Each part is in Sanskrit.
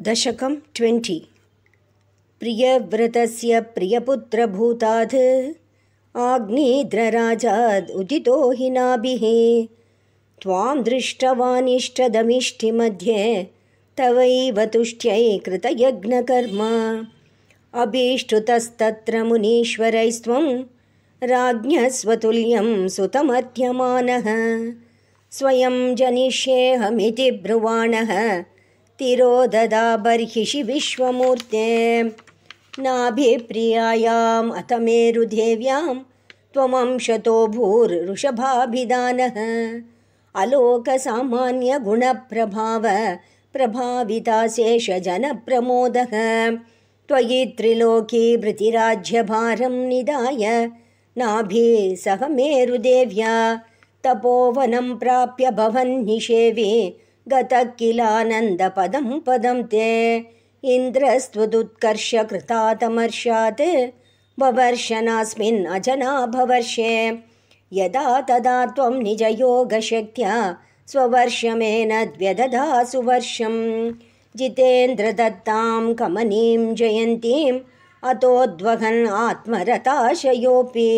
दशकं 20 प्रियव्रतस्य प्रियपुत्रभूतात् आग्नेयद्रराजाद् उदितो हि नाभिः त्वां दृष्टवानिष्टदमिष्टिमध्ये तवैव तुष्ट्यै कृतयज्ञकर्म अभीष्टुतस्तत्र मुनीश्वरैस्त्वं राज्ञः स्वतुल्यं सुतमर्ध्यमानः स्वयं जनिष्येऽहमिति ब्रुवाणः तिरोददा बर्हिषि विश्वमूर्ते नाभिप्रियायाम् अतमेरुदेव्यां त्वमंशतो भूर्ऋषभाभिधानः अलोकसामान्यगुणप्रभाव प्रभाविताशेषजनप्रमोदः त्वयि त्रिलोकी भृतिराज्यभारं निधाय नाभि सह मेरुदेव्या तपोवनं प्राप्य भवन्निषेवे गतः किलानन्दपदं पदं ते इन्द्रस्त्वदुत्कर्षकृतातमर्षात् बवर्षनास्मिन् अजनाभवर्षे यदा तदा त्वं निजयोगशक्त्या स्ववर्षमेनद्व्यदधासु वर्षं जितेन्द्रदत्तां कमनीं जयन्तीम् अतोद्वहन् आत्मरताशयोऽपि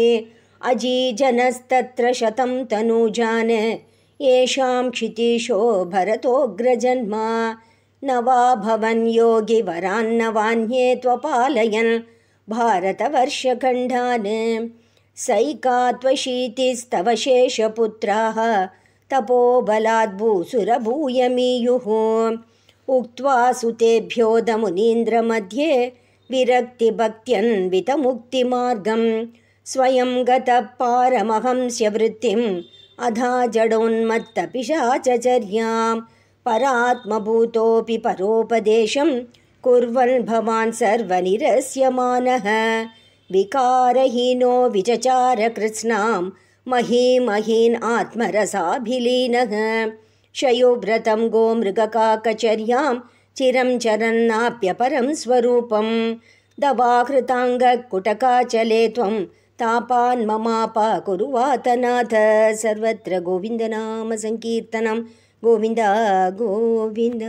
अजीजनस्तत्र शतं तनूजान् येषां क्षितीशो भरतोऽग्रजन्मा न वा भवन् योगिवरान्नवान्ये त्वपालयन् भारतवर्षखण्डान् सैका त्वशीतिस्तव शेषपुत्राः तपोबलाद् भूसुरभूयमीयुः उक्त्वा सुतेभ्योदमुनीन्द्रमध्ये विरक्तिभक्त्यन्वितमुक्तिमार्गं स्वयं गतः पारमहंस्यवृत्तिम् अधा जडोन्मत्तपिशाचर्यां परात्मभूतोऽपि परोपदेशं कुर्वन् भवान् सर्वनिरस्यमानः विकारहीनो विचचारकृत्स्नां महीमहीन् आत्मरसाभिलीनः शयोव्रतं गोमृगकाकचर्यां चिरं चरन्नाप्यपरं स्वरूपं दवाहृताङ्गकुटकाचले त्वं तापान् ममापा कुरुवातनाथ सर्वत्र गोविन्दनाम संकीर्तनं गोविन्द गोविन्द।